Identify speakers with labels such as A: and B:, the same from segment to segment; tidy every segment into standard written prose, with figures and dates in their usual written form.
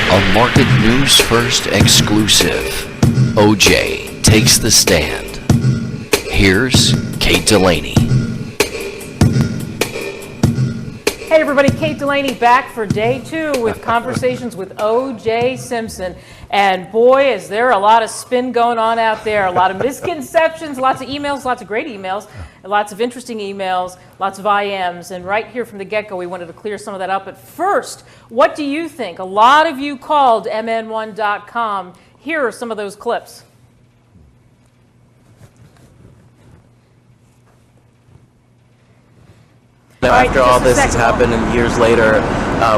A: A market news first exclusive. OJ takes the stand. Here's Kate Delaney.
B: Hey everybody, Kate Delaney back for day 2 with conversations with OJ Simpson. And boy, is there a lot of spin going on out there, a lot of misconceptions, lots of emails, lots of great emails, lots of interesting emails, lots of IMs. And right here from the get-go, we wanted to clear some of that up. But first, what do you think? A lot of you called MN1.com. Here are some of those clips.
C: Now, after all this has happened and years later,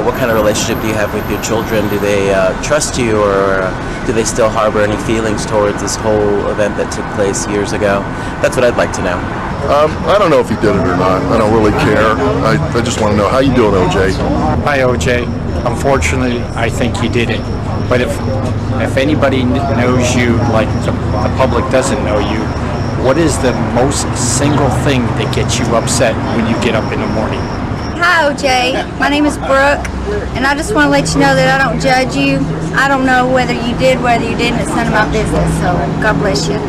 C: what kind of relationship do you have with your children? Do they trust you, or do they still harbor any feelings towards this whole event that took place years ago? That's what I'd like to know.
D: I don't know if he did it or not. I don't really care. I just want to know, how you doing, OJ?
E: Hi, OJ. Unfortunately, I think he did it. But if anybody knows you like the public doesn't know you, what is the most single thing that gets you upset when you get up in the morning?
F: Hi, OJ. My name is Brooke, and I just want to let you know that I don't judge you. I don't know whether you did, whether you didn't. It's none of my business, so God bless you.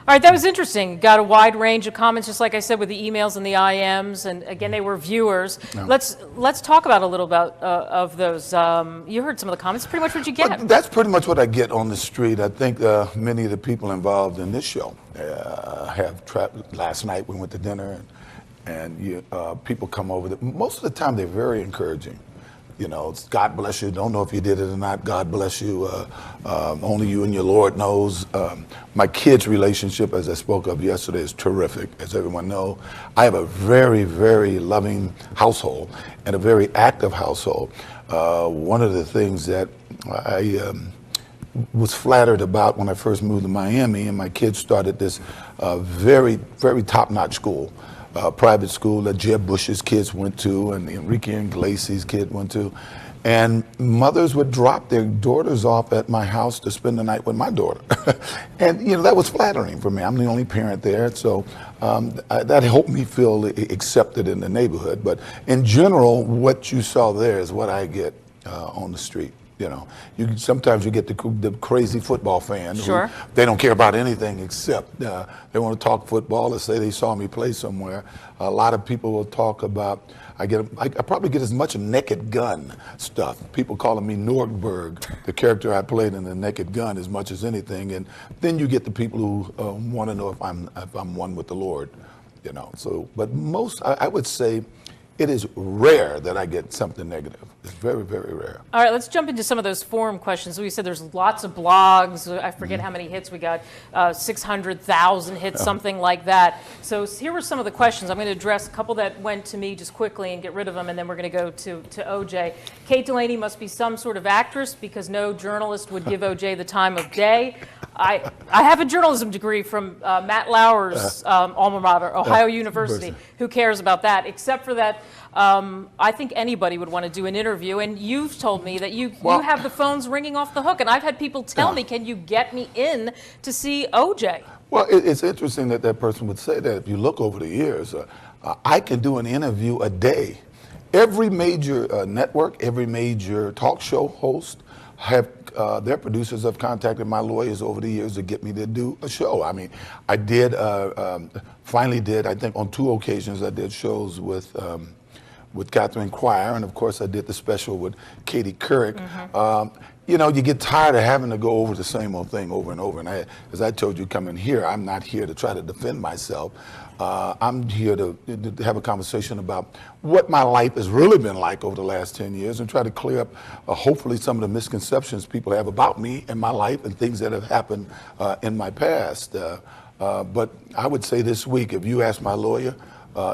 B: All right, that was interesting. Got a wide range of comments, just like I said, with the emails and the IMs, and again, they were viewers. No. Let's talk about a little about of those. You heard some of the comments. Pretty much what you get.
G: Well, that's pretty much what I get on the street. I think many of the people involved in this show have traveled. Last night we went to dinner, and people come over. Most of the time, they're very encouraging. You know, it's God bless you. Don't know if you did it or not. God bless you. Only you and your Lord knows. My kids' relationship, as I spoke of yesterday, is terrific, as everyone knows. I have a very, very loving household and a very active household. One of the things that I was flattered about when I first moved to Miami, and my kids started this very, very top-notch school. Private school that Jeb Bush's kids went to, and Enrique Iglesias' kid went to, and mothers would drop their daughters off at my house to spend the night with my daughter. And that was flattering for me. I'm the only parent there, so that helped me feel accepted in the neighborhood. But in general, what you saw there is what I get on the street. Sometimes you get the crazy football fan.
B: Sure.
G: They don't care about anything except they want to talk football or say they saw me play somewhere. A lot of people will talk about, I probably get as much Naked Gun stuff. People calling me Nordberg, the character I played in the Naked Gun, as much as anything. And then you get the people who want to know if I'm one with the Lord. So, but most, I would say, it is rare that I get something negative. It's very, very rare.
B: All right, let's jump into some of those forum questions. We said there's lots of blogs. I forget how many hits we got, 600,000 hits, something like that. So here were some of the questions. I'm going to address a couple that went to me just quickly and get rid of them, and then we're going to go to OJ. Kate Delaney must be some sort of actress because no journalist would give OJ the time of day. I have a journalism degree from Matt Lauer's alma mater, Ohio University. Who cares about that? Except for that, I think anybody would want to do an interview, and you've told me that you have the phones ringing off the hook, and I've had people tell me, can you get me in to see OJ?
G: Well, it's interesting that that person would say that. If you look over the years, I can do an interview a day. Every major network, every major talk show host have their producers have contacted my lawyers over the years to get me to do a show. I mean, I did, finally did, I think on 2 occasions I did shows with Catherine Quire, and of course I did the special with Katie Couric. You get tired of having to go over the same old thing over and over. And as I told you coming here, I'm not here to try to defend myself. I'm here to have a conversation about what my life has really been like over the last 10 years and try to clear up hopefully some of the misconceptions people have about me and my life and things that have happened in my past. But I would say this week, if you ask my lawyer,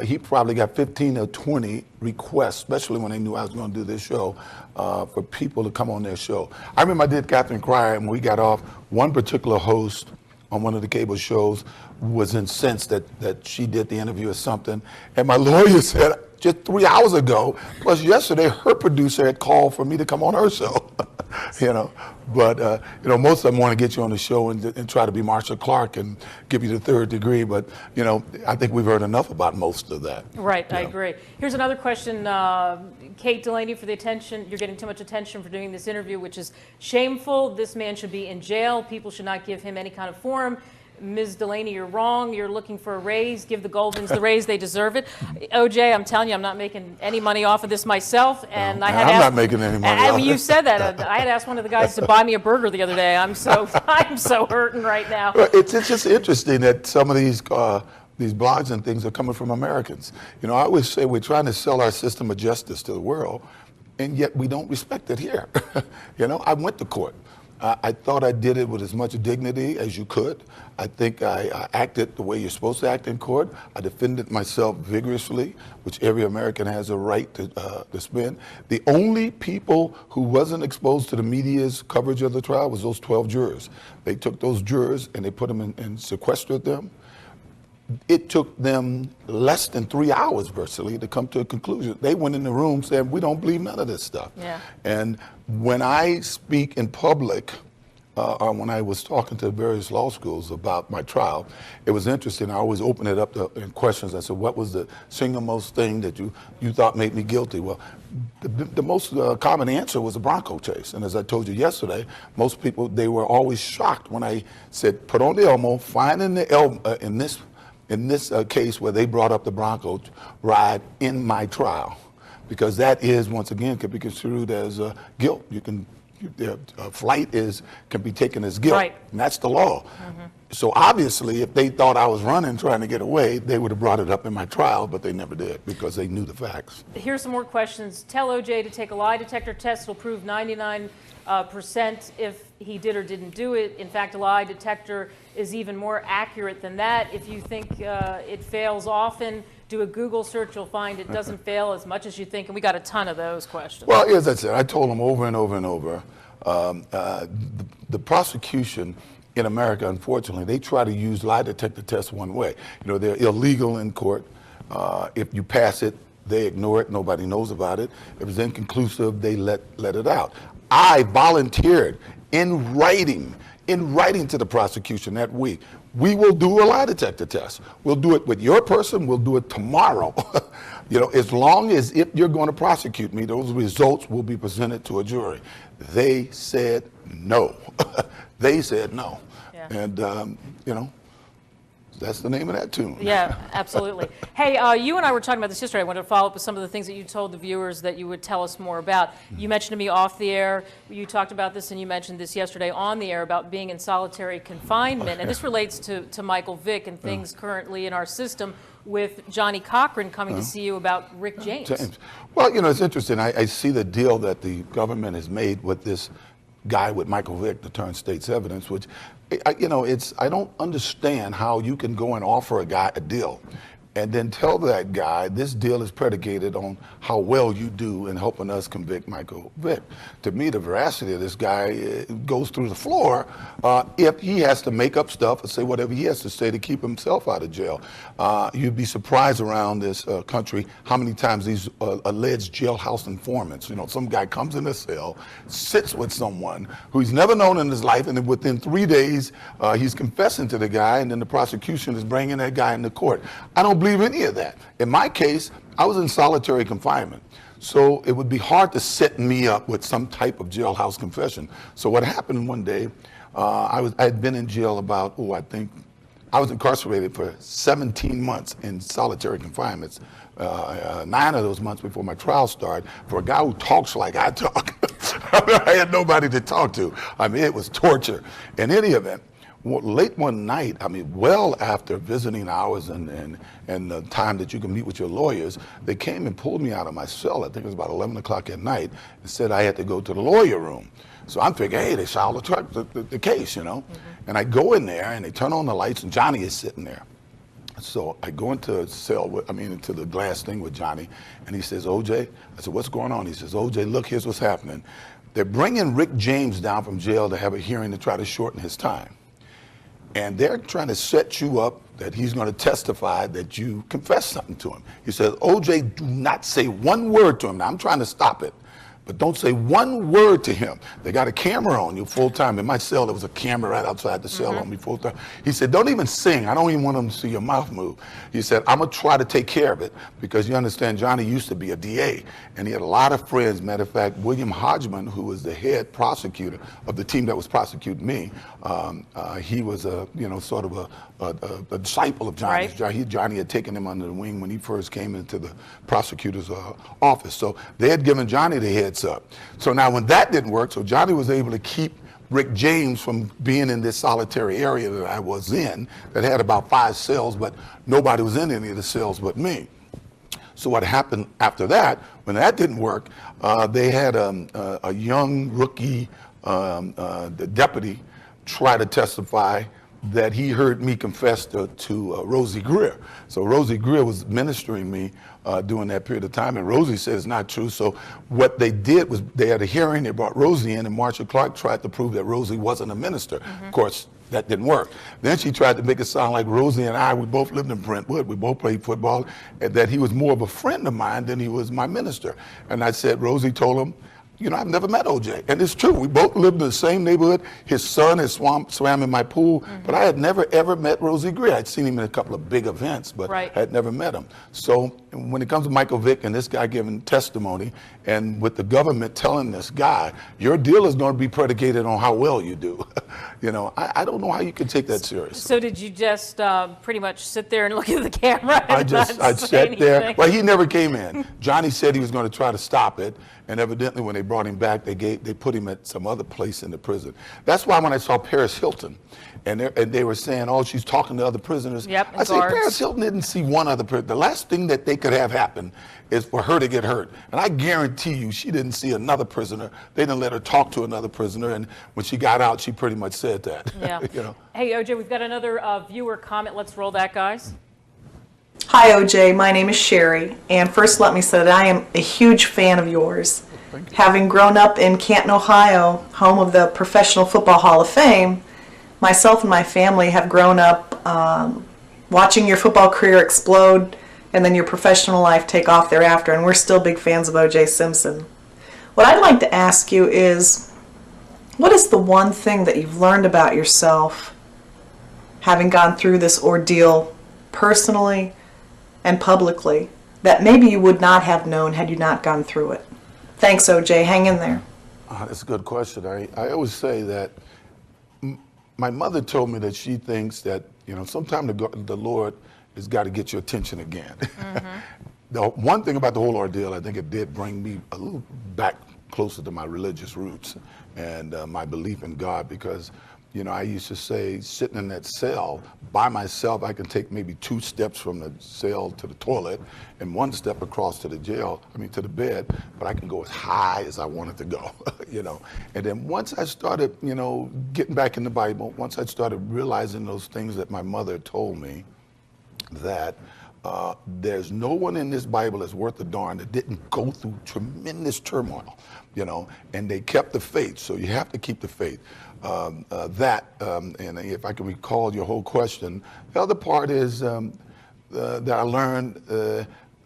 G: he probably got 15 or 20 requests, especially when they knew I was going to do this show, for people to come on their show. I remember I did Catherine Cryer, and when we got off, one particular host on one of the cable shows was incensed that she did the interview or something. And my lawyer said, just 3 hours ago. Plus yesterday, her producer had called for me to come on her show. You know, but you know, most of them want to get you on the show and try to be Marshall Clark and give you the third degree. But you know, I think we've heard enough about most of that.
B: Right, I agree. Here's another question, Kate Delaney, for the attention. You're getting too much attention for doing this interview, which is shameful. This man should be in jail. People should not give him any kind of forum. Ms. Delaney, you're wrong. You're looking for a raise. Give the Goldmans the raise. They deserve it. OJ, I'm telling you, I'm not making any money off of this myself. And
G: I'm not making any money off
B: You
G: it.
B: said that. I had asked one of the guys to buy me a burger the other day. I'm so hurting right now.
G: Well, it's just interesting that some of these blogs and things are coming from Americans. You know, I always say we're trying to sell our system of justice to the world, and yet we don't respect it here. You know, I went to court. I thought I did it with as much dignity as you could. I think I acted the way you're supposed to act in court. I defended myself vigorously, which every American has a right to spend. The only people who wasn't exposed to the media's coverage of the trial was those 12 jurors. They took those jurors and they put them in and sequestered them. It took them less than 3 hours virtually to come to a conclusion. They went in the room saying, we don't believe none of this stuff.
B: Yeah.
G: And when I speak in public, or when I was talking to various law schools about my trial, it was interesting. I always open it up in questions. I said, what was the single most thing that you thought made me guilty? Well, the most common answer was a Bronco chase. And as I told you yesterday, most people, they were always shocked when I said, put on the Elmo, find in the Elmo, in this case where they brought up the Bronco ride in my trial, because that is, once again, can be construed as guilt. You can, flight can be taken as guilt,
B: right.
G: And that's the law. Mm-hmm. So obviously, if they thought I was running, trying to get away, they would have brought it up in my trial, but they never did because they knew the facts.
B: Here's some more questions. Tell OJ to take a lie detector test. It'll prove 99% if he did or didn't do it. In fact, a lie detector is even more accurate than that. If you think it fails often, do a Google search. You'll find it doesn't fail as much as you think. And we got a ton of those questions.
G: Well, as I said, I told them over and over and over, the prosecution in America, unfortunately, they try to use lie detector tests one way. You know, they're illegal in court. If you pass it, they ignore it. Nobody knows about it. If it's inconclusive, they let it out. I volunteered in writing to the prosecution that week. We will do a lie detector test. We'll do it with your person. We'll do it tomorrow. You know, as long as if you're going to prosecute me, those results will be presented to a jury. They said no. They said no. Yeah. And, you know, that's the name of that tune.
B: Yeah, absolutely. Hey, you and I were talking about this yesterday. I wanted to follow up with some of the things that you told the viewers that you would tell us more about. You mentioned to me off the air, you talked about this and you mentioned this yesterday on the air about being in solitary confinement. And this relates to Michael Vick and things currently in our system with Johnny Cochran coming to see you about Rick James.
G: Well, you know, it's interesting. I see the deal that the government has made with this guy with Michael Vick to turn state's evidence, which, you know, I don't understand how you can go and offer a guy a deal and then tell that guy this deal is predicated on how well you do in helping us convict Michael Vick. To me, the veracity of this guy goes through the floor if he has to make up stuff or say whatever he has to say to keep himself out of jail. You'd be surprised around this country how many times these alleged jailhouse informants, you know, some guy comes in a cell, sits with someone who he's never known in his life, and then within 3 days he's confessing to the guy, and then the prosecution is bringing that guy into court. I don't believe any of that. In my case, I was in solitary confinement, so it would be hard to set me up with some type of jailhouse confession. So what happened one day, I had been in jail about, I think, I was incarcerated for 17 months in solitary confinement, 9 of those months before my trial started, for a guy who talks like I talk. I had nobody to talk to. I mean, it was torture. In any event, late one night, I mean, well after visiting hours and the time that you can meet with your lawyers, they came and pulled me out of my cell. I think it was about 11 o'clock at night, and said I had to go to the lawyer room. So I'm thinking, hey, they solved the case, you know. Mm-hmm. And I go in there, and they turn on the lights, and Johnny is sitting there. So I go into a cell, into the glass thing with Johnny, and he says, OJ, I said, what's going on? He says, OJ, look, here's what's happening. They're bringing Rick James down from jail to have a hearing to try to shorten his time. and they're trying to set you up that he's going to testify that you confessed something to him. He says, OJ, do not say one word to him. Now, I'm trying to stop it, but don't say one word to him. They got a camera on you full time. In my cell, there was a camera right outside the cell on me full time. He said, don't even sing. I don't even want them to see your mouth move. He said, I'm going to try to take care of it, because you understand, Johnny used to be a DA, and he had a lot of friends. Matter of fact, William Hodgman, who was the head prosecutor of the team that was prosecuting me, he was a, sort of a disciple of Johnny's.
B: Right.
G: Johnny had taken him under the wing when he first came into the prosecutor's office. So they had given Johnny the heads up. So now when that didn't work, so Johnny was able to keep Rick James from being in this solitary area that I was in, that had about 5 cells, but nobody was in any of the cells but me. So what happened after that, when that didn't work, they had a young rookie deputy try to testify that he heard me confess to Rosie Greer. So Rosie Greer was ministering me during that period of time, and Rosie said it's not true. So what they did was they had a hearing, they brought Rosie in, and Marcia Clark tried to prove that Rosie wasn't a minister. Of course, that didn't work. Then she tried to make it sound like Rosie and I, we both lived in Brentwood, we both played football, and that he was more of a friend of mine than he was my minister. And I said, Rosie told him, I've never met OJ. And it's true, we both lived in the same neighborhood. His son has swam in my pool, but I had never ever met Rosie Greer. I'd seen him in a couple of big events, but I had never met him. So when it comes to Michael Vick and this guy giving testimony, and with the government telling this guy, your deal is going to be predicated on how well you do. I don't know how you can take that seriously.
B: So did you just pretty much sit there and look at the camera?
G: I sat there. Well, he never came in. Johnny said he was going to try to stop it, and evidently when they brought him back, they put him at some other place in the prison. That's why when I saw Paris Hilton, and they were saying, oh, she's talking to other prisoners.
B: Yep,
G: I said, Paris Hilton didn't see one other person. The last thing that they could have happen is for her to get hurt. And I guarantee you, she didn't see another prisoner. They didn't let her talk to another prisoner. And when she got out, she pretty much said that.
B: Yeah. Hey, OJ, we've got another viewer comment. Let's roll that, guys.
H: Hi, OJ. My name is Sherry. And first, let me say that I am a huge fan of yours. Having grown up in Canton, Ohio, home of the Professional Football Hall of Fame, myself and my family have grown up watching your football career explode and then your professional life take off thereafter, and we're still big fans of O.J. Simpson. What I'd like to ask you is, what is the one thing that you've learned about yourself having gone through this ordeal personally and publicly that maybe you would not have known had you not gone through it? Thanks, O.J. Hang in there.
G: That's a good question. I always say that my mother told me that she thinks that, sometime the Lord has got to get your attention again. The one thing about the whole ordeal, I think it did bring me a little back closer to my religious roots and my belief in God, because I used to say, sitting in that cell by myself, I can take maybe 2 steps from the cell to the toilet and 1 step across to the bed, but I can go as high as I wanted to go, And then once I started, getting back in the Bible, once I started realizing those things that my mother told me, that there's no one in this Bible that's worth a darn that didn't go through tremendous turmoil, and they kept the faith. So you have to keep the faith. And if I can recall your whole question, the other part is that I learned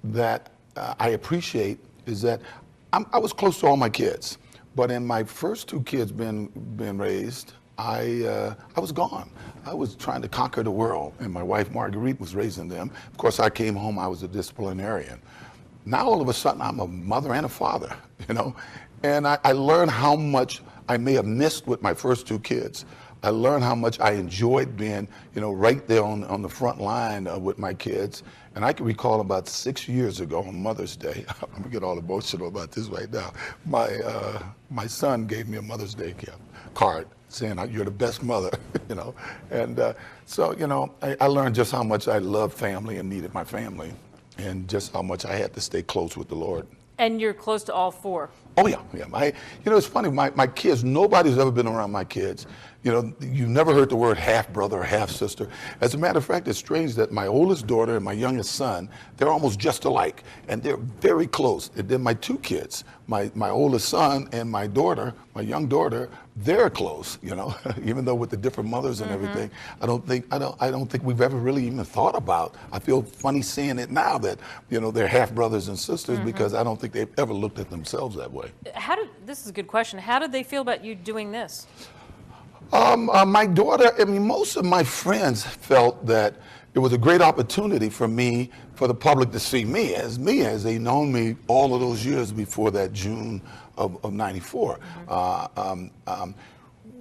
G: that I appreciate is that I was close to all my kids, but in my first 2 kids being raised, I was gone. I was trying to conquer the world, and my wife Marguerite was raising them. Of course, I came home, I was a disciplinarian. Now all of a sudden I'm a mother and a father, and I learned how much I may have missed with my first 2 kids. I learned how much I enjoyed being, right there on the front line with my kids. And I can recall about 6 years ago on Mother's Day, I'm gonna get all emotional about this right now. My son gave me a Mother's Day card saying, you're the best mother, And so, I learned just how much I loved family and needed my family, and just how much I had to stay close with the Lord.
B: And you're close to all 4?
G: Oh yeah, yeah. It's funny. My kids. Nobody's ever been around my kids. You never heard the word half brother or half sister. As a matter of fact, it's strange that my oldest daughter and my youngest son, they're almost just alike, and they're very close. And then my two kids, my oldest son and my daughter, my young daughter, they're close. Even though with the different mothers and everything, I don't think we've ever really even thought about. I feel funny seeing it now that they're half brothers and sisters because I don't think they've ever looked at themselves that way.
B: This is a good question. How did they feel about you doing this?
G: My daughter, most of my friends felt that it was a great opportunity for the public to see me as they known me all of those years before that June of '94.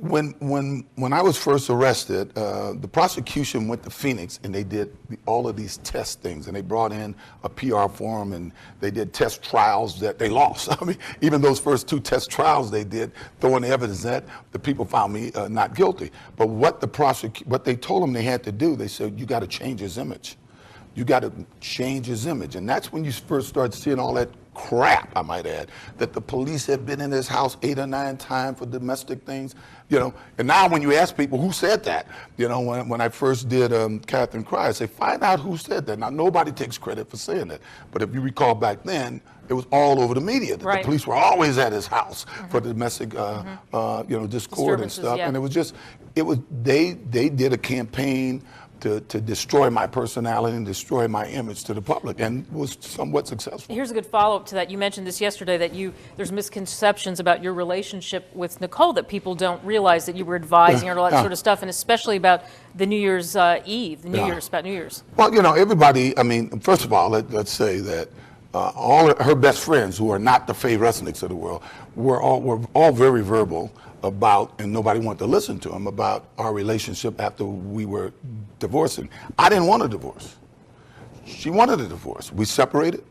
G: When I was first arrested, the prosecution went to Phoenix and they did all of these test things, and they brought in a PR firm and they did test trials that they lost. Even those first 2 test trials they did, throwing the evidence that the people found me not guilty. But what they told them they had to do, they said, you got to change his image. You got to change his image. And that's when you first start seeing all that crap, I might add, that the police had been in his house 8 or 9 times for domestic things, And now when you ask people who said that, when I first did Catherine Cry, I say, find out who said that. Now, nobody takes credit for saying that. But if you recall back then, it was all over the media. That the police were always at his house for domestic, discord and stuff. Yeah. And they did a campaign to destroy my personality and destroy my image to the public, and was somewhat successful.
B: Here's a good follow-up to that. You mentioned this yesterday, that there's misconceptions about your relationship with Nicole, that people don't realize that you were advising her and all that sort of stuff, and especially about the New Year's Eve, about New Year's.
G: Well, everybody, first of all, let's say that all her best friends, who are not the Faye Resnicks of the world, were all very verbal about, and nobody wanted to listen to them, about our relationship after we were divorcing. I didn't want a divorce. She wanted a divorce. We separated.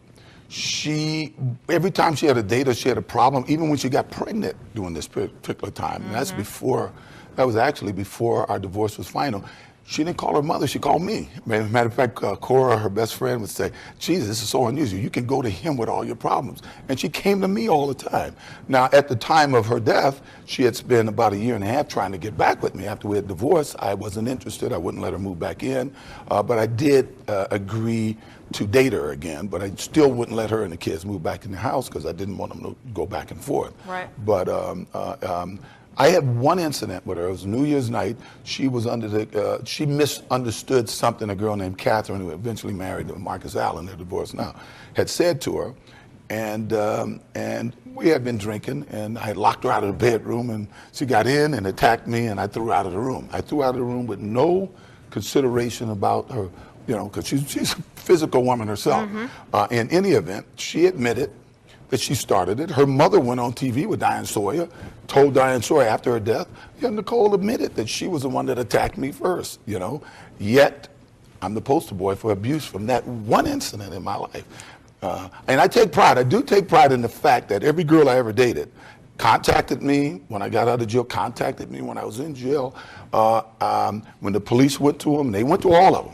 G: Every time she had a date or she had a problem, even when she got pregnant during this particular time, and that was actually before our divorce was final, she didn't call her mother, she called me. Matter of fact, Cora, her best friend, would say, Jesus, this is so unusual. You can go to him with all your problems. And she came to me all the time. Now, at the time of her death, she had spent about 1.5 years trying to get back with me. After we had divorced, I wasn't interested. I wouldn't let her move back in. But I did agree to date her again, but I still wouldn't let her and the kids move back in the house because I didn't want them to go back and forth.
B: Right.
G: But I had one incident with her. It was New Year's night. She was she misunderstood something a girl named Catherine, who eventually married Marcus Allen, they're divorced now, had said to her. And we had been drinking, and I had locked her out of the bedroom, and she got in and attacked me, and I threw her out of the room. I threw her out of the room with no consideration about her, because she's a physical woman herself. In any event, she admitted that she started it. Her mother went on TV with Diane Sawyer, told Diane Sawyer after her death, Nicole admitted that she was the one that attacked me first, Yet, I'm the poster boy for abuse from that one incident in my life. And I do take pride in the fact that every girl I ever dated contacted me when I got out of jail, contacted me when I was in jail. When the police went to them, they went to all of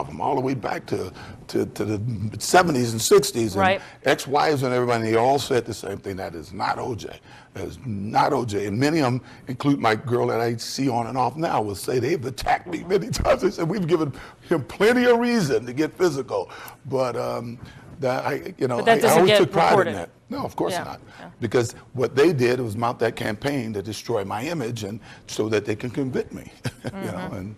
G: them, all the way back to the 70s and 60s, and ex-wives and everybody, they all said the same thing: that is not OJ. That is not OJ. And many of them, include my girl that I see on and off now, will say they've attacked me many times. They said we've given him plenty of reason to get physical, but I always took pride in that. No, of course not. Yeah. Because what they did was mount that campaign to destroy my image, and so that they can convict me, and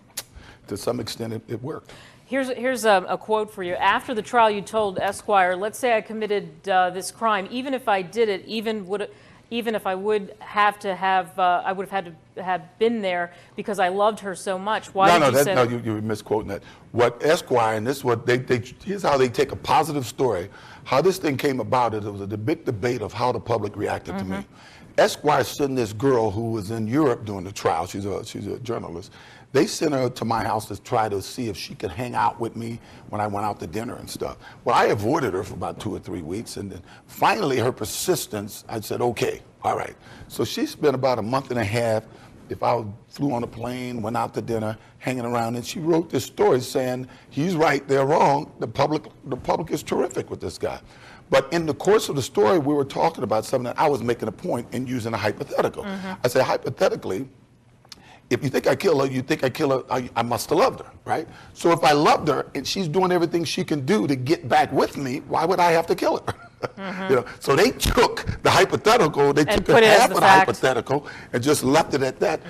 G: to some extent it worked.
B: Here's a quote for you. After the trial, you told Esquire, let's say I committed this crime, even if I did it, even if I would have to have, I would have had to have been there because I loved her so much. Why did you say that? No, you're misquoting that. What Esquire, and this is what here's how they take a positive story. How this thing came about is it was a big debate of how the public reacted to me. Esquire sent this girl who was in Europe during the trial. She's a journalist. They sent her to my house to try to see if she could hang out with me when I went out to dinner and stuff. Well, I avoided her for about 2 or 3 weeks, and then finally her persistence, I said, okay, all right. So she spent about 1.5 months, if I flew on a plane, went out to dinner, hanging around, and she wrote this story saying, he's right, they're wrong, the public is terrific with this guy.
G: But in the course of the story, we were talking about something that I was making a point in using a hypothetical. I said, hypothetically, if you think I kill her, you think I kill her, I must have loved her, right? So if I loved her and she's doing everything she can do to get back with me, why would I have to kill her? You know, so they took the hypothetical, they took half of the hypothetical and just left it at that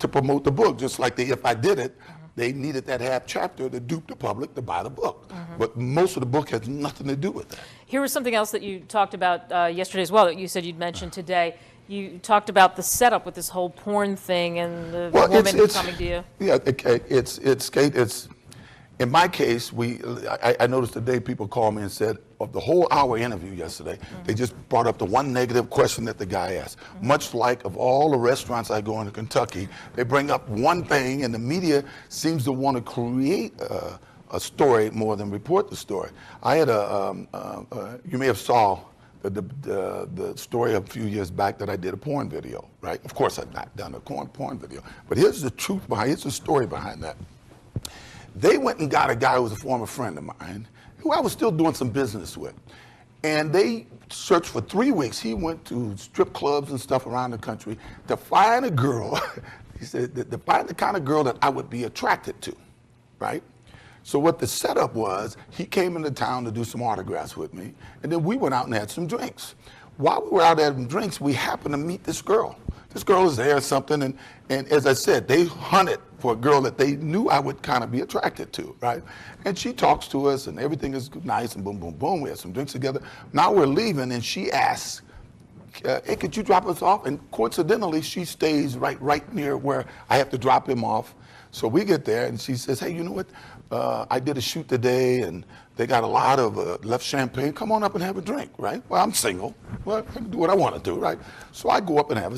G: to promote the book. Just like If I Did It, they needed that half chapter to dupe the public to buy the book. But most of the book has nothing to do with that.
B: Here was something else that you talked about yesterday as well that you said you'd mentioned today. You talked about the setup with this whole porn thing and the woman coming to you.
G: Yeah, it's in my case, I noticed today people called me and said, of the whole hour interview yesterday, they just brought up the one negative question that the guy asked. Much like of all the restaurants I go into Kentucky, they bring up one thing and the media seems to want to create a story more than report the story. I had you may have saw the story a few years back that I did a porn video, right? Of course I've not done a porn video, but here's the truth behind, here's the story behind that. They went and got a guy who was a former friend of mine, who I was still doing some business with. And they searched for 3 weeks. He went to strip clubs and stuff around the country to find a girl, he said, to find the kind of girl that I would be attracted to, right? So what the setup was, he came into town to do some autographs with me, and then we went out and had some drinks. While we were out having drinks, we happened to meet this girl. This girl was there or something, and as I said, they hunted for a girl that they knew I would kind of be attracted to, right? And she talks to us, and everything is nice, and boom, boom, boom. We had some drinks together. Now we're leaving, and she asks, hey, could you drop us off? And coincidentally, she stays right near where I have to drop him off. So we get there, and she says, hey, you know what? I did a shoot today, and they got a lot of left champagne. Come on up and have a drink, right? Well, I'm single. Well, I can do what I want to do, right? So I go up and have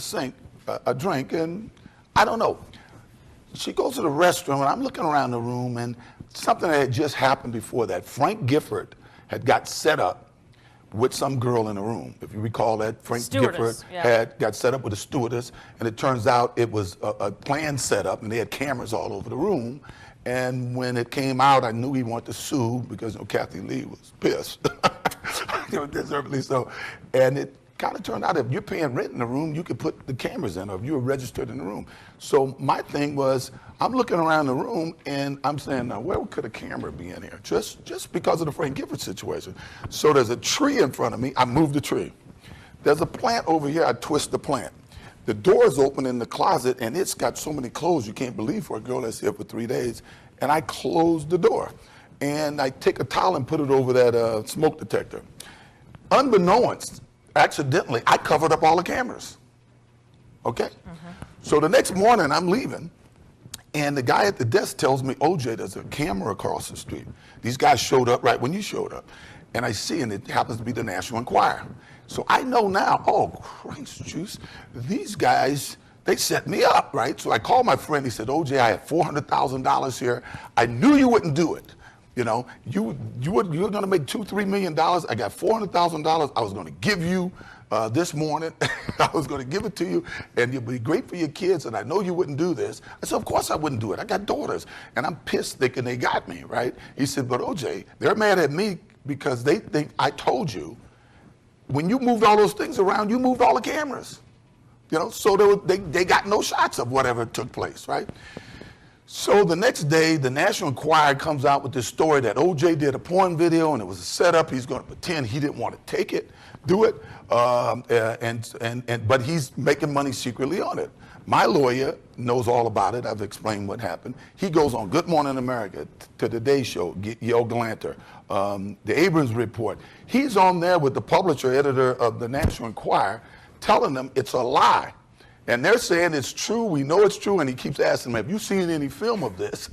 G: a drink, and I don't know. She goes to the restroom, and I'm looking around the room, and something that had just happened before that. Frank Gifford had got set up with some girl in the room. If you recall that, Frank Gifford had got set up with a stewardess, and it turns out it was a planned setup, and they had cameras all over the room. And when it came out, I knew he wanted to sue because Kathy Lee was pissed, deservedly so. And it kind of turned out if you're paying rent in the room, you could put the cameras in, or if you were registered in the room. So my thing was, I'm looking around the room and I'm saying, now where could a camera be in here? Just because of the Frank Gifford situation. So there's a tree in front of me, I moved the tree. There's a plant over here, I twist the plant. The door's open in the closet and it's got so many clothes you can't believe for a girl that's here for 3 days. And I close the door. And I take a towel and put it over that smoke detector. Unbeknownst, accidentally, I covered up all the cameras. Okay? So the next morning, I'm leaving, and the guy at the desk tells me, OJ, there's a camera across the street. These guys showed up right when you showed up. And I see, and it happens to be the National Enquirer. So I know now, oh, Christ juice, these guys, they set me up, right? So I called my friend, he said, OJ, I have $400,000 here. I knew you wouldn't do it. You know, you were going to make $2-3 million. I got $400,000. I was going to give you this morning. I was going to give it to you, and it'd be great for your kids. And I know you wouldn't do this. I said, of course I wouldn't do it. I got daughters, and I'm pissed thinking they got me, right? He said, but OJ, they're mad at me because they think I told you. When you moved all those things around, you moved all the cameras. You know, so they got no shots of whatever took place, right? So the next day, the National Enquirer comes out with this story that OJ did a porn video and it was a setup. He's going to pretend he didn't want to do it, but he's making money secretly on it. My lawyer knows all about it. I've explained what happened. He goes on Good Morning America, to the Today Show, Yale Galanter, the Abrams Report. He's on there with the publisher, editor of the National Enquirer, telling them it's a lie. And they're saying it's true, we know it's true, and he keeps asking them, have you seen any film of this?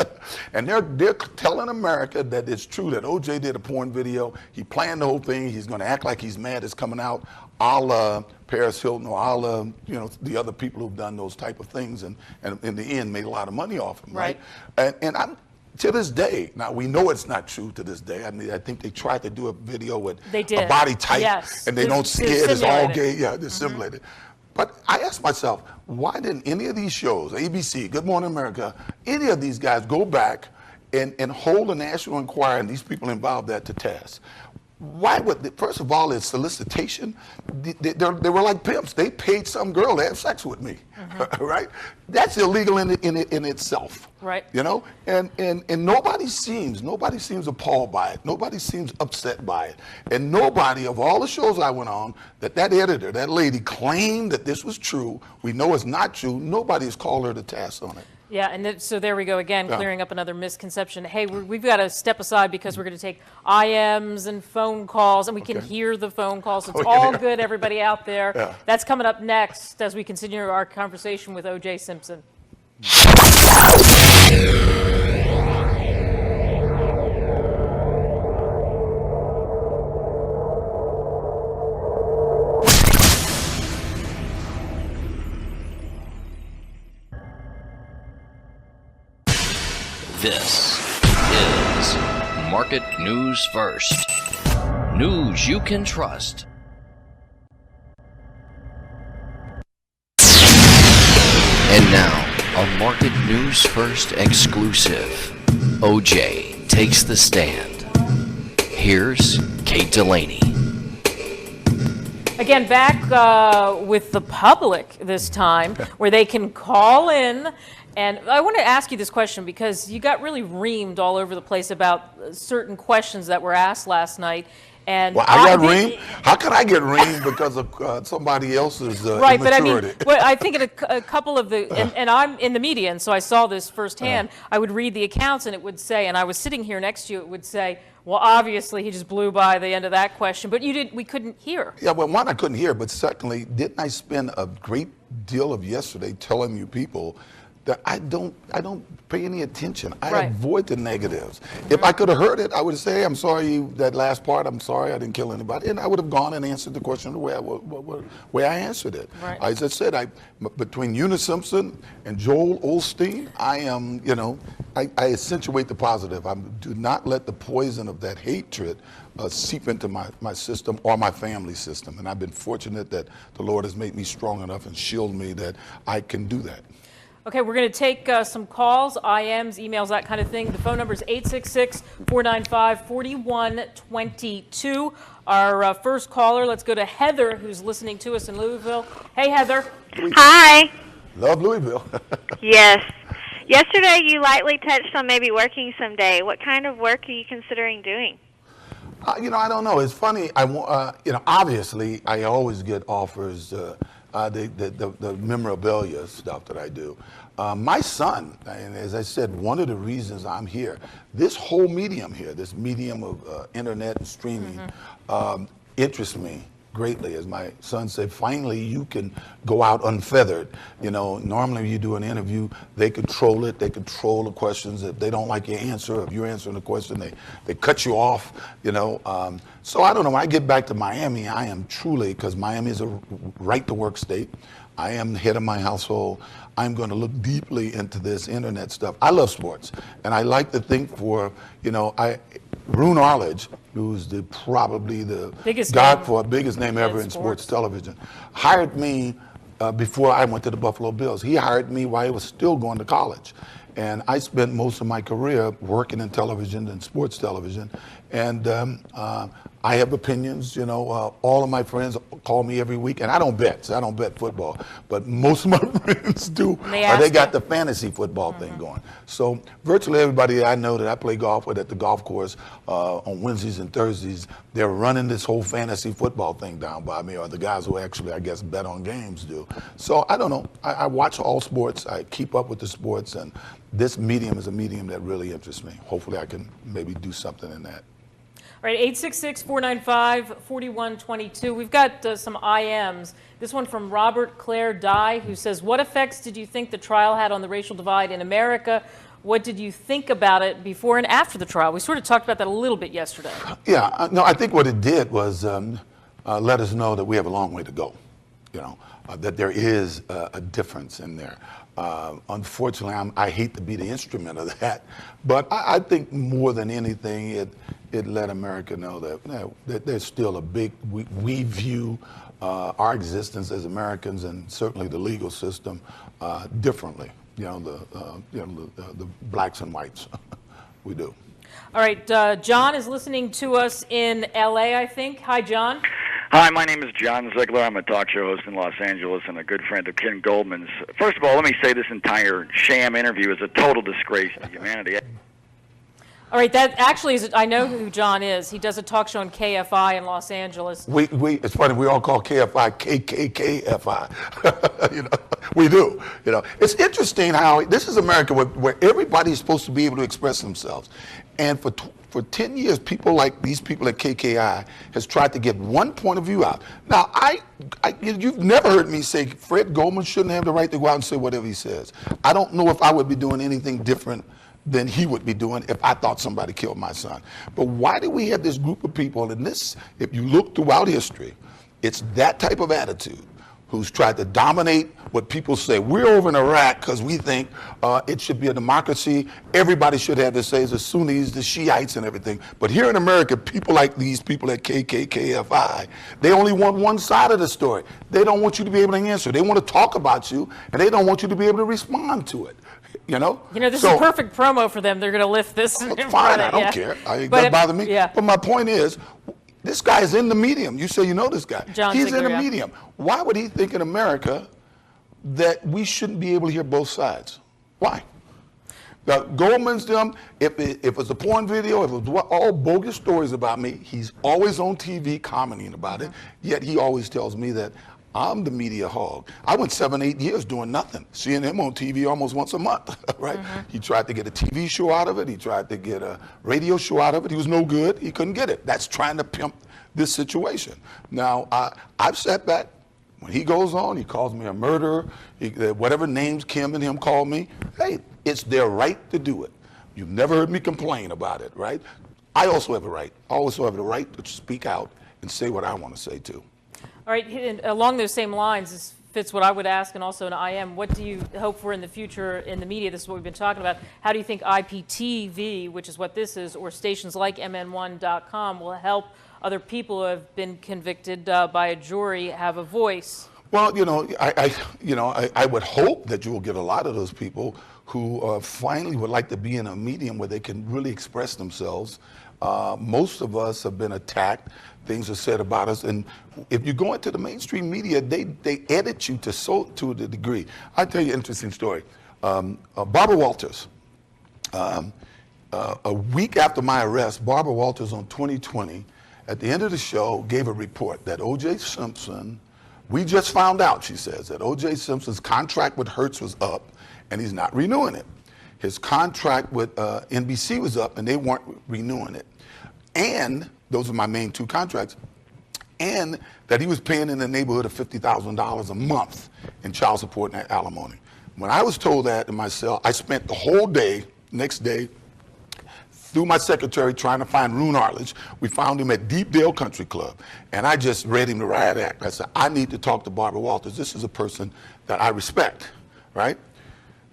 G: And they're telling America that it's true, that OJ did a porn video, he planned the whole thing, he's gonna act like he's mad it's coming out, a la Paris Hilton, or a la, the other people who've done those type of things, and in the end made a lot of money off him, right? And I'm, to this day, now we know it's not true to this day. I mean, I think they tried to do a video with a body type, and they don't scare, it's all gay, they're simulated. But I asked myself, why didn't any of these shows, ABC, Good Morning America, any of these guys go back and hold a National Enquirer and these people involved that to task? why would first of all, it's solicitation. They were like pimps. They paid some girl to have sex with me, right? That's illegal in itself,
B: right?
G: You know, and nobody seems appalled by it. Nobody seems upset by it, and nobody of all the shows I went on that editor, that lady claimed that this was true. We know it's not true. Nobody has called her to task on it.
B: Yeah, and so there we go again, clearing up another misconception. Hey, we've got to step aside because we're going to take IMs and phone calls, and we can hear the phone calls. It's all good, everybody out there.
G: Yeah.
B: That's coming up next as we continue our conversation with O.J. Simpson.
A: This is Market News First. News you can trust. And now, a Market News First exclusive. OJ takes the stand. Here's Kate Delaney.
B: Again, back with the public this time, where they can call in. And I want to ask you this question because you got really reamed all over the place about certain questions that were asked last night. And
G: well, I got reamed? How could I get reamed because of somebody else's
B: right, but I mean,
G: immaturity?
B: well, I think in a couple of the, and I'm in the media, and so I saw this firsthand. I would read the accounts, and it would say, and I was sitting here next to you, it would say, well, obviously he just blew by the end of that question, but we couldn't hear.
G: Yeah, well, one, I couldn't hear, but secondly, didn't I spend a great deal of yesterday telling you people that I don't pay any attention. I avoid the negatives. If I could have heard it, I would say, hey, I'm sorry, that last part, I'm sorry, I didn't kill anybody. And I would have gone and answered the question the way I answered it.
B: Right.
G: As I said, between Eunice Simpson and Joel Osteen, I am, I accentuate the positive. I do not let the poison of that hatred seep into my system or my family system. And I've been fortunate that the Lord has made me strong enough and shielded me that I can do that.
B: Okay, we're going to take some calls, IMs, emails, that kind of thing. The phone number is 866-495-4122. Our first caller, let's go to Heather, who's listening to us in Louisville. Hey, Heather.
I: Hi.
G: Love Louisville.
I: Yes. Yesterday you lightly touched on maybe working someday. What kind of work are you considering doing?
G: I don't know. It's funny. Obviously, I always get offers, the memorabilia stuff that I do. My son, and as I said, one of the reasons I'm here, this whole medium here, this medium of internet and streaming, interests me greatly. As my son said, finally you can go out unfeathered. Normally when you do an interview, they control it. They control the questions. If they don't like your answer, if you're answering the question, they cut you off. So I don't know. When I get back to Miami, I am truly, because Miami is a right-to-work state. I am the head of my household. I'm going to look deeply into this internet stuff. I love sports, and I like to think Rune Arledge, who's probably the
B: biggest
G: name ever in sports television, hired me before I went to the Buffalo Bills. He hired me while I was still going to college. And I spent most of my career working in television and sports television. And I have opinions, all of my friends call me every week, and I don't bet football, but most of my friends do, or they got the fantasy football thing going. So virtually everybody I know that I play golf with at the golf course on Wednesdays and Thursdays, they're running this whole fantasy football thing down by me, or the guys who actually, I guess, bet on games do. So I don't know. I watch all sports. I keep up with the sports, and this medium is a medium that really interests me. Hopefully I can maybe do something in that.
B: All right, 866-495-4122. We've got some IMs. This one from Robert Claire Dye, who says, what effects did you think the trial had on the racial divide in America? What did you think about it before and after the trial? We sort of talked about that a little bit yesterday.
G: Yeah, no, I think what it did was let us know that we have a long way to go, that there is a difference in there. Unfortunately, I hate to be the instrument of that, but I think more than anything, it let America know that there's still a big, we view our existence as Americans and certainly the legal system differently, the blacks and whites, we do.
B: All right, John is listening to us in L.A., I think. Hi, John.
J: Hi, my name is John Ziegler. I'm a talk show host in Los Angeles and a good friend of Ken Goldman's. First of all, let me say this entire sham interview is a total disgrace to humanity.
B: All right, that actually is, I know who John is. He does a talk show on KFI in Los Angeles.
G: It's funny, we all call KFI KKKFI. You know, we do. You know, it's interesting how this is America where everybody's supposed to be able to express themselves. And for 10 years, people like these people at KKI has tried to get one point of view out. Now, you've never heard me say Fred Goldman shouldn't have the right to go out and say whatever he says. I don't know if I would be doing anything different than he would be doing if I thought somebody killed my son. But why do we have this group of people, and this, if you look throughout history, it's that type of attitude who's tried to dominate what people say. We're over in Iraq because we think it should be a democracy. Everybody should have the say, the Sunnis, the Shiites, and everything. But here in America, people like these people at KKKFI, they only want one side of the story. They don't want you to be able to answer. They want to talk about you, and they don't want you to be able to respond to it. You know,
B: this is perfect promo for them. They're going to lift this.
G: It's fine. I don't care. It doesn't bother me.
B: Yeah.
G: But my point is, this guy is in the medium. You say you know this guy. He's in the medium. Why would he think in America that we shouldn't be able to hear both sides? Why? Now, Goldman's them, if it's a porn video, if it was all bogus stories about me, he's always on TV commenting about it, yet he always tells me that I'm the media hog. I went 7-8 years doing nothing, seeing him on TV almost once a month, right? He tried to get a TV show out of it. He tried to get a radio show out of it. He was no good. He couldn't get it. That's trying to pimp this situation. Now, I've sat back. When he goes on, he calls me a murderer. Whatever names Kim and him call me, hey, it's their right to do it. You've never heard me complain about it, right? I also have a right. I also have the right to speak out and say what I want to say too.
B: All right, and along those same lines, this fits what I would ask, and also in IM, what do you hope for in the future in the media? This is what we've been talking about. How do you think IPTV, which is what this is, or stations like MN1.com will help other people who have been convicted by a jury have a voice?
G: Well, I would hope that you will get a lot of those people who finally would like to be in a medium where they can really express themselves. Most of us have been attacked. Things are said about us, and if you go into the mainstream media, they edit you to the degree. I'll tell you an interesting story. Barbara Walters, a week after my arrest, Barbara Walters on 2020, at the end of the show, gave a report that O.J. Simpson, we just found out, she says, that O.J. Simpson's contract with Hertz was up, and he's not renewing it. His contract with NBC was up, and they weren't renewing it. And those are my main two contracts, and that he was paying in the neighborhood of $50,000 a month in child support and alimony. When I was told that in my cell, I spent the whole day, next day, through my secretary trying to find Roone Arledge. We found him at Deepdale Country Club, and I just read him the riot act. I said, I need to talk to Barbara Walters. This is a person that I respect, right?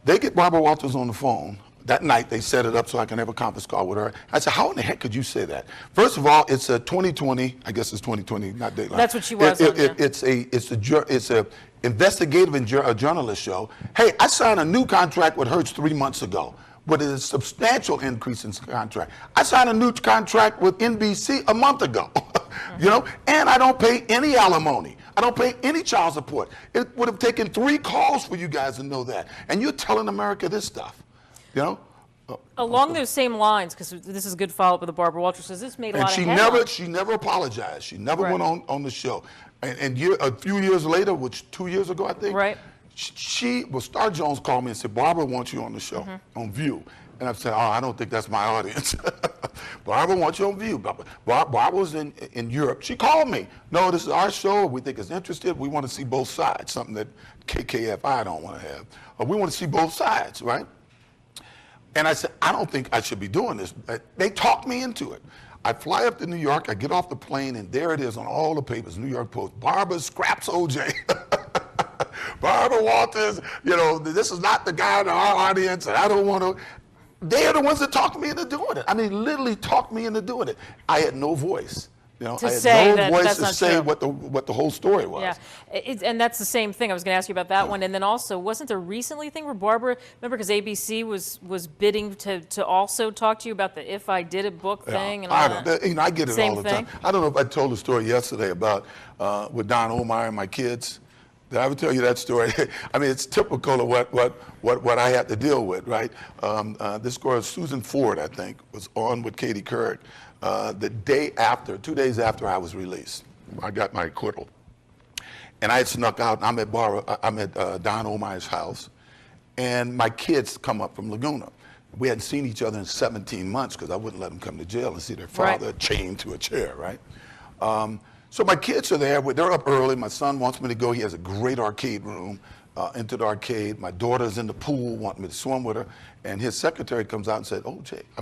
G: They get Barbara Walters on the phone. That night, they set it up so I can have a conference call with her. I said, how in the heck could you say that? First of all, it's a 2020, I guess it's 2020, not Dateline.
B: That's what she was on, yeah.
G: It's a investigative and a journalist show. Hey, I signed a new contract with Hertz 3 months ago, with a substantial increase in contract. I signed a new contract with NBC a month ago, you know, and I don't pay any alimony. I don't pay any child support. It would have taken 3 calls for you guys to know that. And you're telling America this stuff. You know?
B: Along those same lines, because this is a good follow-up with the Barbara Walters, because this made a lot of headlines.
G: She never apologized. She never went on the show. And a few years later, which 2 years ago, I think,
B: right.
G: Star Jones called me and said, Barbara wants you on the show, on View. And I said, oh, I don't think that's my audience. Barbara wants you on View. Barbara was in Europe. She called me. No, this is our show. We think it's interested. We want to see both sides, something that KKFI don't want to have. We want to see both sides, right? And I said, I don't think I should be doing this. They talked me into it. I fly up to New York, I get off the plane, and there it is on all the papers, New York Post. Barbara scraps OJ. Barbara Walters, you know, this is not the guy in our audience, and I don't want to. They're the ones that talked me into doing it. I mean, literally talked me into doing it. I had no voice. You know,
B: To
G: I had
B: say
G: no
B: that
G: voice
B: that's
G: to
B: not
G: say
B: true.
G: what the whole story was.
B: Yeah, and that's the same thing. I was going to ask you about that one. And then also, wasn't there recently a thing where Barbara, remember, because ABC was bidding to also talk to you about the If I Did It book thing and all
G: I
B: that?
G: don't. You know, I get it
B: Same
G: all the
B: thing?
G: time. I don't know if I told the story yesterday about with Don Omar and my kids. Did I ever tell you that story? I mean, it's typical of what I had to deal with, right? This girl, Susan Ford, I think, was on with Katie Couric the day after, 2 days after I was released. I got my acquittal. And I had snuck out. I'm at Don Omar's house, and my kids come up from Laguna. We hadn't seen each other in 17 months because I wouldn't let them come to jail and see their father chained to a chair, right? So my kids are there. They're up early. My son wants me to go. He has a great arcade room, into the arcade. My daughter's in the pool, wanting me to swim with her. And his secretary comes out and said,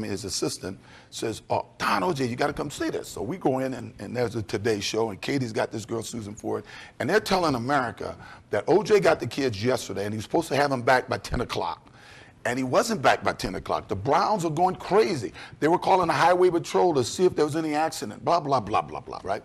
G: his assistant says, Don, OJ, you got to come see this. So we go in, and there's a Today Show, and Katie's got this girl, Susan Ford, and they're telling America that OJ got the kids yesterday, and he was supposed to have them back by 10 o'clock. And he wasn't back by 10 o'clock. The Browns are going crazy. They were calling the highway patrol to see if there was any accident, blah, blah, blah, blah, blah, right?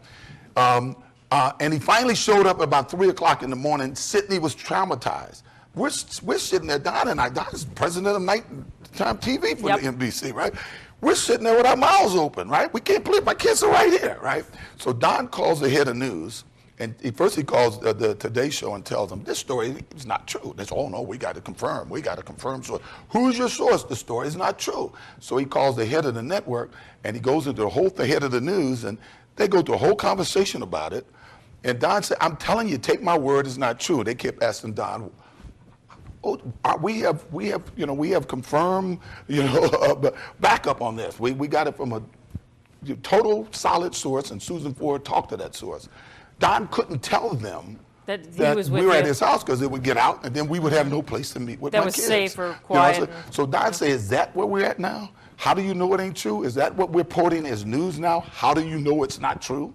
G: And he finally showed up about 3 o'clock in the morning. Sydney was traumatized. We're sitting there, Don and I, Don is president of Nighttime TV for the NBC, right? We're sitting there with our mouths open, right? We can't believe my kids are right here, right? So Don calls the head of news, and first he calls the Today Show and tells them, this story is not true. They say, oh no, we got to confirm. We got to confirm. So who's your source? The story is not true. So he calls the head of the network, and he goes into the head of the news, and they go through a whole conversation about it. And Don said, I'm telling you, take my word, it's not true. They kept asking Don, we have confirmed, backup on this. We got it from a total solid source, and Susan Ford talked to that source. Don couldn't tell them that we were at his house because it would get out, and then we would have no place to meet with my kids.
B: That was safe or quiet.
G: So Don said, is that where we're at now? How do you know it ain't true? Is that what we're reporting as news now? How do you know it's not true?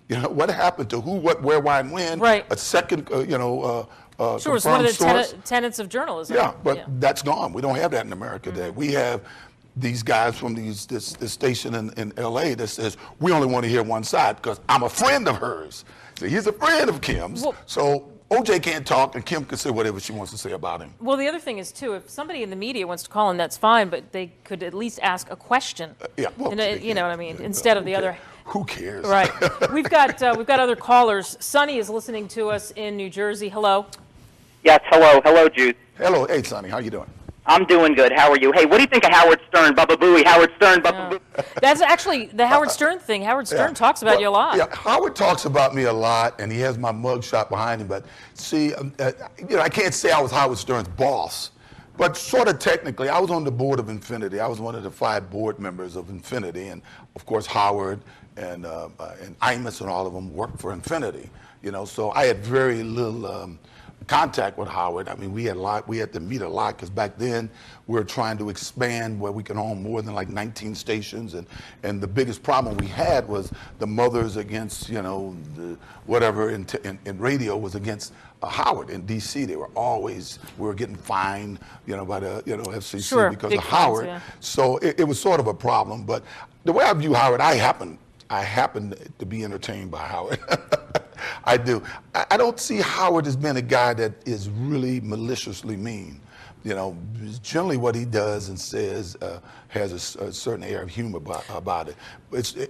G: Mm-hmm. What happened to who, what, where, why, and when? Right. A second,
B: sure, it's one of the tenets of journalism.
G: Yeah, but that's gone. We don't have that in America today. We have these guys from this station in L.A. that says, we only want to hear one side because I'm a friend of hers. So he's a friend of Kim's. Well, so OJ can't talk, and Kim can say whatever she wants to say about him.
B: Well, the other thing is, too, if somebody in the media wants to call in, that's fine, but they could at least ask a question. You know what I mean? Instead of the other.
G: Who cares?
B: Right. We've got other callers. Sonny is listening to us in New Jersey. Hello.
K: Yes, hello. Hello, Jude.
G: Hello. Hey, Sonny. How you doing?
K: I'm doing good. How are you? Hey, what do you think of Howard Stern, Bubba Booey? Howard Stern, Bubba Booey.
B: That's actually the Howard Stern thing. Howard Stern talks about you a lot.
G: Yeah, Howard talks about me a lot, and he has my mug shot behind him. But see, I can't say I was Howard Stern's boss, but sort of technically, I was on the board of Infinity. I was one of the 5 board members of Infinity, and of course Howard and Imus and all of them worked for Infinity. So I had very little contact with Howard. I mean, we had to meet a lot because back then we were trying to expand where we could own more than like 19 stations, and the biggest problem we had was the mothers against the whatever in radio was against Howard in D.C. We were getting fined by the FCC because of Howard. Fines, yeah. So it was sort of a problem. But the way I view Howard, I happen to be entertained by Howard. I do. I don't see Howard as being a guy that is really maliciously mean. Generally what he does and says has a certain air of humor about it.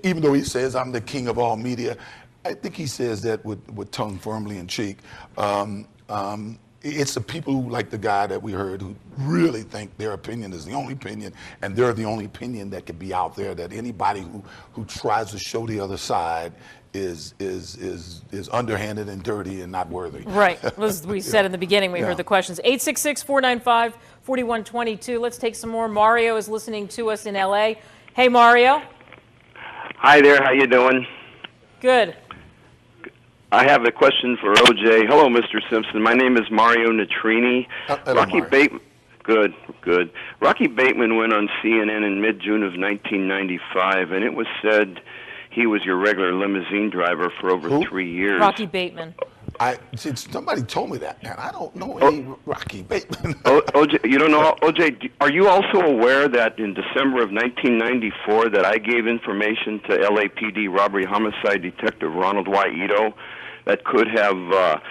G: Even though he says, I'm the king of all media, I think he says that with tongue firmly in cheek. It's the people who, like the guy that we heard, who really think their opinion is the only opinion, and they're the only opinion that could be out there, that anybody who tries to show the other side is underhanded and dirty and not worthy.
B: Right. As we said in the beginning, we heard the questions. 866-495-4122. Let's take some more. Mario is listening to us in L.A. Hey, Mario.
L: Hi there. How you doing?
B: Good.
L: I have a question for OJ. Hello, Mr. Simpson. My name is Mario Natrini. Rocky Bateman. Good. Rocky Bateman went on CNN in mid-June of 1995, and it was said he was your regular limousine driver for over 3 years.
B: Rocky Bateman.
G: Somebody told me that, man. I don't know any Rocky Bateman.
L: OJ, you don't know OJ? Are you also aware that in December of 1994 that I gave information to LAPD robbery homicide detective Ronald Y. Ito that could have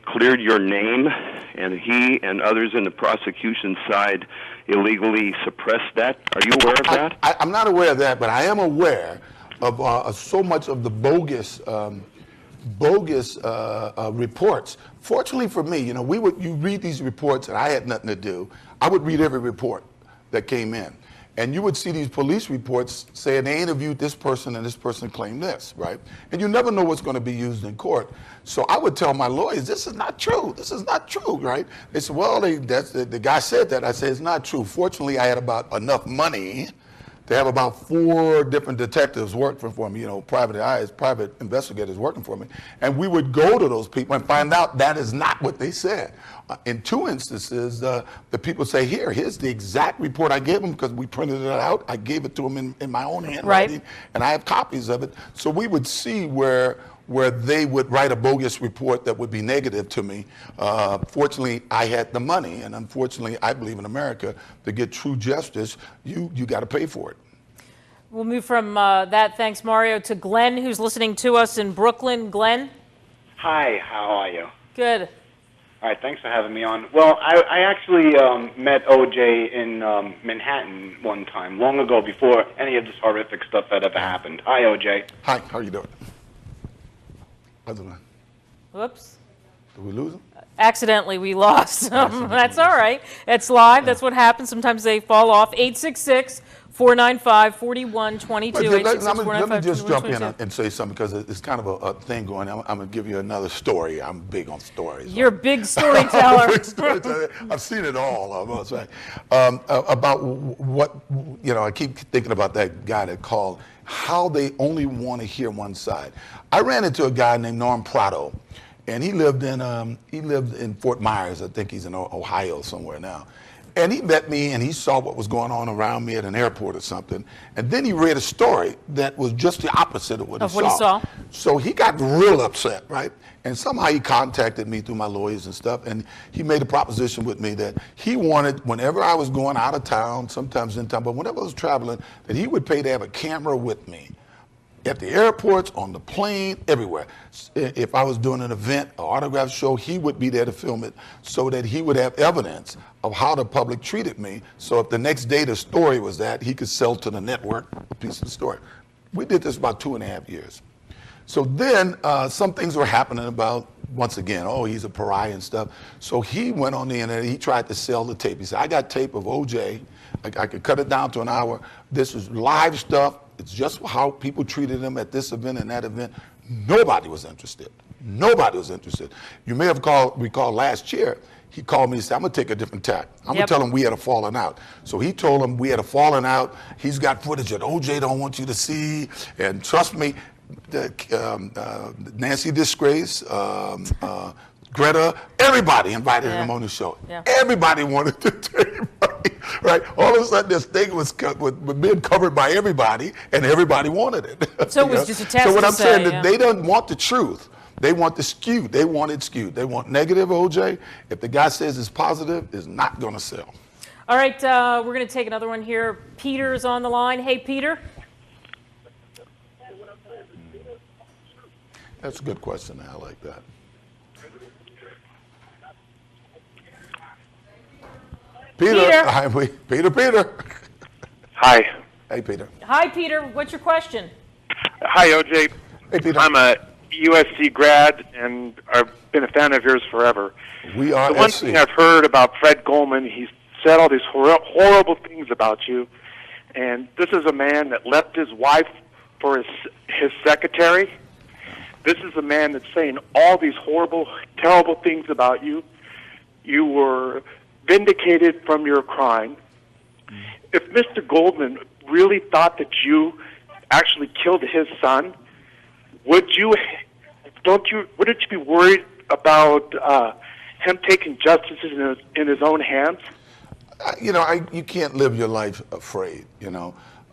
L: cleared your name, and he and others in the prosecution side illegally suppressed that? Are you aware of that?
G: I'm not aware of that, but I am aware of so much of the bogus reports. Fortunately for me, you read these reports, and I had nothing to do. I would read every report that came in, and you would see these police reports saying they interviewed this person and this person claimed this, right? And you never know what's going to be used in court. So I would tell my lawyers, this is not true. This is not true, right? They said, well, the guy said that. I said, it's not true. Fortunately, I had about enough money to have about 4 different detectives working for me, private investigators working for me. And we would go to those people and find out that is not what they said. In 2 instances, the people say, here's the exact report I gave them because we printed it out. I gave it to them in my own handwriting, right. And I have copies of it. So we would see where they would write a bogus report that would be negative to me. Fortunately, I had the money, and unfortunately, I believe in America, to get true justice, you got to pay for it.
B: We'll move from that, thanks Mario, to Glenn, who's listening to us in Brooklyn. Glenn?
M: Hi, how are you?
B: Good.
M: All right, thanks for having me on. Well, I actually met OJ in Manhattan one time, long ago, before any of this horrific stuff had ever happened. Hi, OJ.
G: Hi, how you doing?
B: Whoops.
G: Did we lose him?
B: Accidentally, we lost him. That's all right. It's live. That's what happens. Sometimes they fall off. 866-495-4122.
G: Let me just jump in and say something because it's kind of a thing going on. I'm going to give you another story. I'm big on stories.
B: You're a big storyteller.
G: I've seen it all. I must say. About what, I keep thinking about that guy that called, how they only want to hear one side. I ran into a guy named Norm Prado, and he lived in Fort Myers. I think he's in Ohio somewhere now. And he met me, and he saw what was going on around me at an airport or something. And then he read a story that was just the opposite of what he saw. So he got real upset, right? And somehow he contacted me through my lawyers and stuff, and he made a proposition with me that he wanted, whenever I was going out of town, sometimes in town, but whenever I was traveling, that he would pay to have a camera with me. At the airports, on the plane, everywhere. If I was doing an event, an autograph show, he would be there to film it so that he would have evidence of how the public treated me. So if the next day the story was that, he could sell to the network a piece of the story. We did this about 2.5 years. So then some things were happening about, once again, he's a pariah and stuff. So he went on the internet, he tried to sell the tape. He said, I got tape of OJ. I could cut it down to an hour. This is live stuff. It's just how people treated him at this event and that event. Nobody was interested. Nobody was interested. You may have recalled last year, he called me and said, I'm going to take a different tack. I'm going to tell him we had a falling out. So he told him we had a falling out. He's got footage that OJ don't want you to see. And trust me, Nancy Disgrace, Greta, everybody invited him on the show. Yeah. Everybody wanted to tape. Right? All of a sudden, this thing was being covered by everybody, and everybody wanted it.
B: So it was just a test.
G: So what I'm saying, that they don't want the truth. They want the skewed. They want it skewed. They want negative OJ. If the guy says it's positive, it's not going to sell.
B: All right, we're going to take another one here. Peter's on the line. Hey, Peter.
G: That's a good question. I like that. Peter.
N: Hi.
G: Hey, Peter.
B: Hi, Peter. What's your question?
N: Hi, OJ.
G: Hey, Peter.
N: I'm a USC grad, and I've been a fan of yours forever.
G: We are.
N: The one thing I've heard about Fred Goldman, he's said all these horrible things about you, and this is a man that left his wife for his secretary. This is a man that's saying all these horrible, terrible things about you. You were vindicated from your crime. If Mr. Goldman really thought that you actually killed his son, wouldn't you be worried about him taking justice in his own hands?
G: You can't live your life afraid,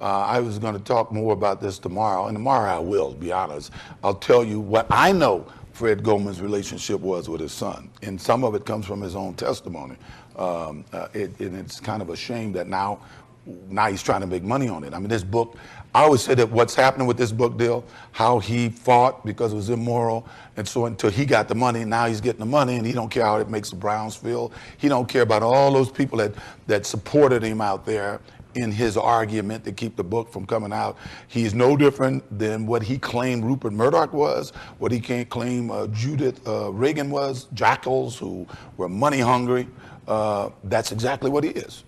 G: I was going to talk more about this tomorrow, and tomorrow I will, to be honest. I'll tell you what I know Fred Goldman's relationship was with his son. And some of it comes from his own testimony. And it's kind of a shame that now he's trying to make money on it. I mean, this book, I always say that what's happening with this book deal, how he fought because it was immoral, and so until he got the money, now he's getting the money, and he don't care how it makes the Browns feel. He don't care about all those people that supported him out there in his argument to keep the book from coming out. He's no different than what he claimed Rupert Murdoch was, what he can't claim Judith Reagan was, jackals who were money hungry. That's exactly what he is.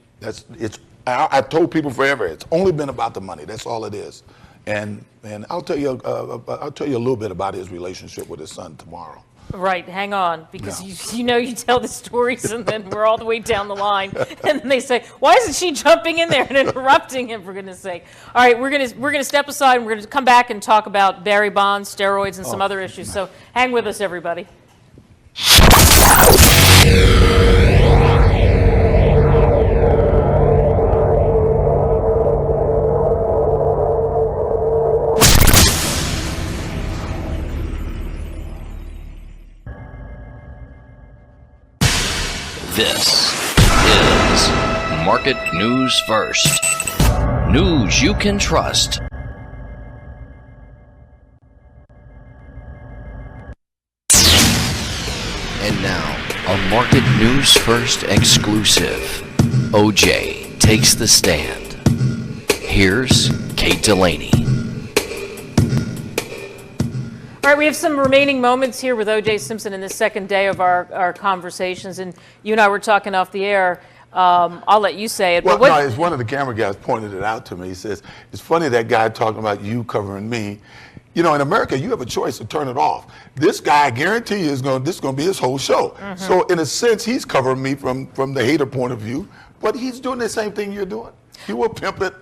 G: I've told people forever, it's only been about the money. That's all it is. And I'll tell you a little bit about his relationship with his son tomorrow.
B: Right, hang on, because you tell the stories and then we're all the way down the line, and then they say, why isn't she jumping in there and interrupting him, for goodness sake? All right, we're gonna step aside and we're gonna come back and talk about Barry Bonds, steroids, and some other issues. So hang with us, everybody.
A: This is Market News First. News you can trust. And now, a Market News First exclusive. OJ takes the stand. Here's Kate Delaney.
B: All right, we have some remaining moments here with O.J. Simpson in the second day of our conversations, and you and I were talking off the air. I'll let you say it.
G: Well,
B: but
G: no, it's one of the camera guys pointed it out to me. He says, it's funny that guy talking about you covering me. You know, in America, you have a choice to turn it off. This guy, I guarantee you, this is going to be his whole show. Mm-hmm. So in a sense, he's covering me from the hater point of view, but he's doing the same thing you're doing. You will pimp it.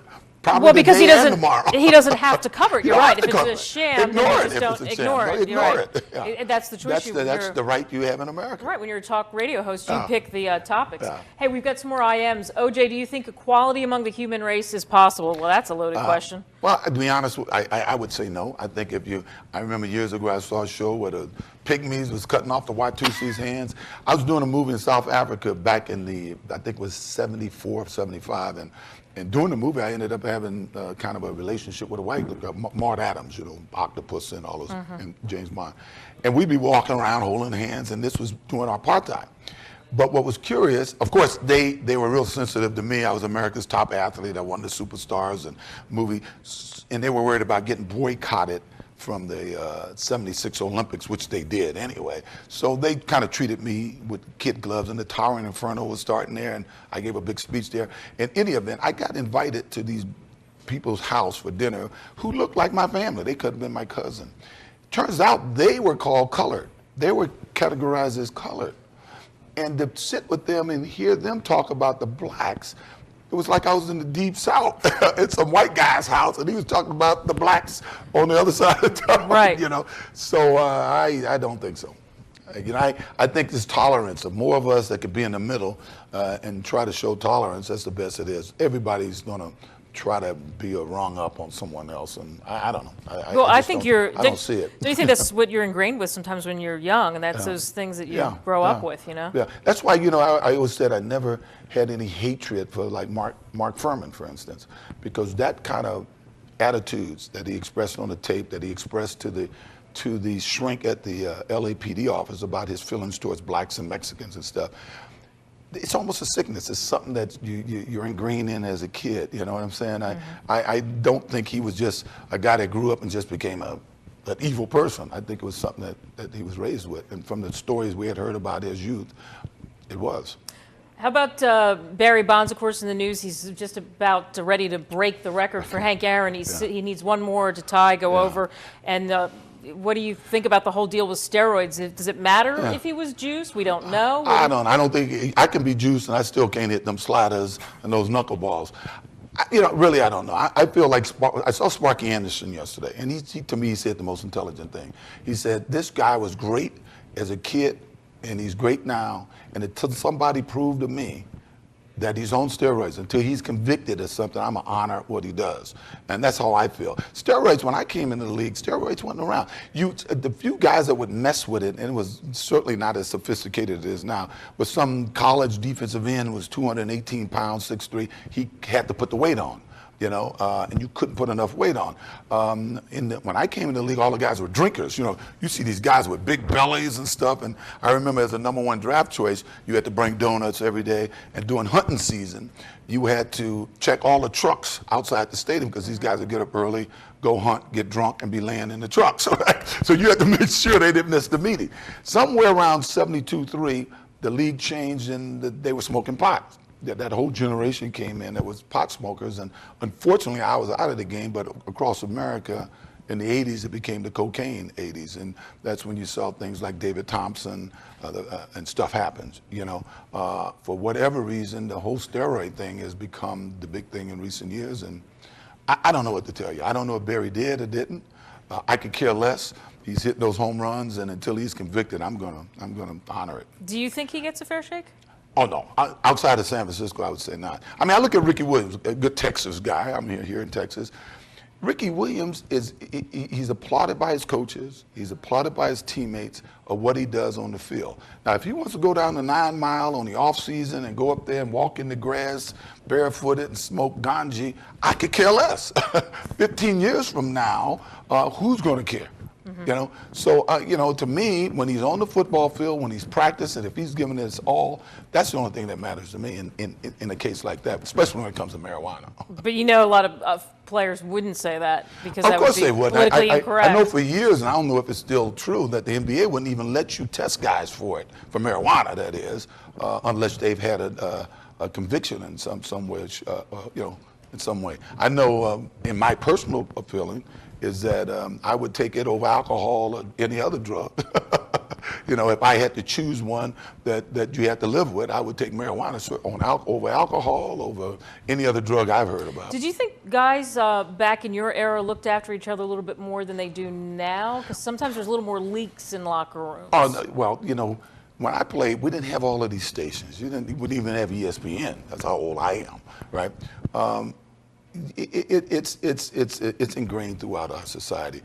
G: Probably
B: well, because he doesn't have to cover it. You're right.
G: If
B: it's a sham,
G: ignore
B: it. Just don't ignore it.
G: Ignore it.
B: Yeah. That's the choice.
G: That's the right you have in America.
B: Right. When you're a talk radio host, you pick the topics. Yeah. Hey, we've got some more IMs. OJ, do you think equality among the human race is possible? Well, that's a loaded question.
G: Well, to be honest, I would say no. I think I remember years ago I saw a show where the pygmies was cutting off the Watusi's hands. I was doing a movie in South Africa back in I think it was 74, 75, and during the movie, I ended up having kind of a relationship with a white girl, Mart Adams, Octopus and all those, and James Bond. And we'd be walking around holding hands, and this was during apartheid. But what was curious, of course, they were real sensitive to me. I was America's top athlete. I won the Superstars and movie, and they were worried about getting boycotted from the 76 Olympics, which they did anyway. So they kind of treated me with kid gloves, and the Towering Inferno was starting there, and I gave a big speech there. In any event, I got invited to these people's house for dinner who looked like my family. They could have been my cousin. Turns out they were called colored. They were categorized as colored. And to sit with them and hear them talk about the blacks, it was like I was in the deep south at some white guy's house, and he was talking about the blacks on the other side of town.
B: Right.
G: So I don't think so. I think this tolerance of more of us that could be in the middle and try to show tolerance. That's the best it is. Everybody's gonna try to be a wrong up on someone else, and I don't know. I don't see it.
B: Do you think that's what you're ingrained with sometimes when you're young, and that's those things that you grow up with,
G: Yeah, that's why, I always said I never had any hatred for like Mark Furman, for instance, because that kind of attitudes that he expressed on the tape, that he expressed to the shrink at the LAPD office about his feelings towards blacks and Mexicans and stuff. It's almost a sickness. It's something that you're ingrained in as a kid. You know what I'm saying? I don't think he was just a guy that grew up and just became an evil person. I think it was something that he was raised with. And from the stories we had heard about his youth, it was.
B: How about Barry Bonds, of course, in the news? He's just about ready to break the record for Hank Aaron. He needs one more to go over. And what do you think about the whole deal with steroids? Does it matter if he was juiced? We don't know.
G: I don't think I can be juiced and I still can't hit them sliders and those knuckleballs. Really, I don't know. I feel like I saw Sparky Anderson yesterday, and he to me, he said the most intelligent thing. He said, this guy was great as a kid, and he's great now, and until somebody proved to me that he's on steroids, until he's convicted of something, I'm going to honor what he does. And that's how I feel. Steroids, when I came into the league, steroids wasn't around. The few guys that would mess with it, and it was certainly not as sophisticated as it is now, was some college defensive end was 218 pounds, 6'3". He had to put the weight on. And you couldn't put enough weight on. When I came into the league, all the guys were drinkers. You see these guys with big bellies and stuff. And I remember as a #1 draft choice, you had to bring donuts every day. And during hunting season, you had to check all the trucks outside the stadium because these guys would get up early, go hunt, get drunk, and be laying in the trucks. Right? So you had to make sure they didn't miss the meeting. Somewhere around 72-3, the league changed and they were smoking pot. That whole generation came in that was pot smokers, and unfortunately I was out of the game, but across America in the 80s it became the cocaine 80s, and that's when you saw things like David Thompson and stuff happens. For whatever reason, the whole steroid thing has become the big thing in recent years, and I don't know what to tell you. I don't know if Barry did or didn't. I could care less. He's hitting those home runs, and until he's convicted, I'm gonna honor it.
B: Do you think he gets a fair shake?
G: Oh, no. Outside of San Francisco, I would say not. I mean, I look at Ricky Williams, a good Texas guy. I'm here in Texas. Ricky Williams he's applauded by his coaches. He's applauded by his teammates of what he does on the field. Now, if he wants to go down the 9 Mile on the off season and go up there and walk in the grass barefooted and smoke ganji, I could care less. 15 years from now, who's going to care? So to me, when he's on the football field, when he's practicing, if he's giving his all, that's the only thing that matters to me in a case like that, especially when it comes to marijuana.
B: But a lot of players wouldn't say that because that would be
G: they would.
B: politically incorrect.
G: I know for years, and I don't know if it's still true, that the NBA wouldn't even let you test guys for it, for marijuana, that is, unless they've had a conviction in some way, in some way. I know in my personal feeling, is that I would take it over alcohol or any other drug. If I had to choose one that you had to live with, I would take marijuana over alcohol, over any other drug I've heard about.
B: Did you think guys back in your era looked after each other a little bit more than they do now? Because sometimes there's a little more leaks in locker rooms.
G: Oh, no, well, when I played, we didn't have all of these stations. We didn't even have ESPN. That's how old I am, right? It's ingrained throughout our society.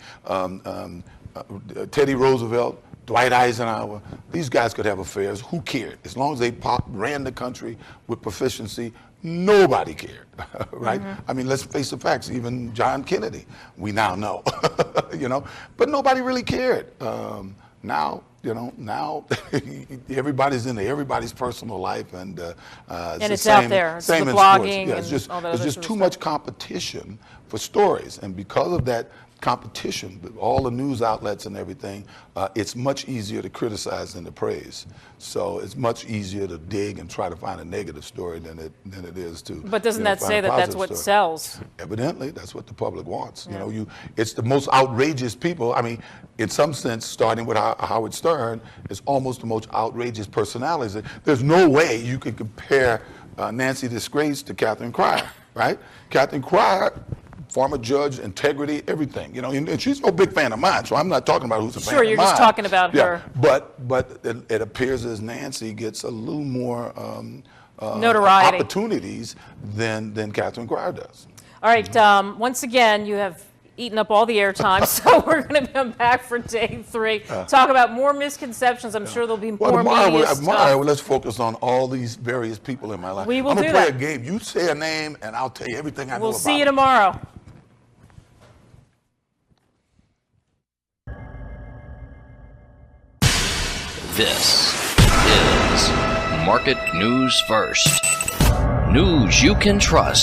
G: Teddy Roosevelt, Dwight Eisenhower, these guys could have affairs. Who cared? As long as they ran the country with proficiency, nobody cared, right? I mean, let's face the facts. Even John Kennedy, we now know, but nobody really cared. Now everybody's into everybody's personal life, and
B: it's out there. It's
G: same
B: the
G: in
B: blogging,
G: sports.
B: and
G: there's just too much competition for stories, and because of that competition with all the news outlets and everything, it's much easier to criticize than to praise. So it's much easier to dig and try to find a negative story than it is to.
B: But doesn't that say that that's what sells?
G: Evidently, that's what the public wants. Yeah. It's the most outrageous people. I mean, in some sense, starting with Howard Stern, is almost the most outrageous personalities. There's no way you could compare Nancy Disgrace to Catherine Cryer, right? Catherine Cryer, former judge, integrity, everything, and she's no big fan of mine, so I'm not talking about who's a fan of mine.
B: Sure, you're just talking about her.
G: But it appears as Nancy gets a little more
B: notoriety,
G: opportunities than Catherine Cryer does.
B: All right, once again, you have eaten up all the airtime, so we're going to come back for day 3. Talk about more misconceptions. I'm sure there'll be more media stuff.
G: Tomorrow, let's focus on all these various people in my life.
B: We will
G: I'm
B: do
G: gonna play
B: that.
G: a game. You say a name, and I'll tell you everything I know about.
B: We'll see you tomorrow.
A: This is Market News First. News you can trust.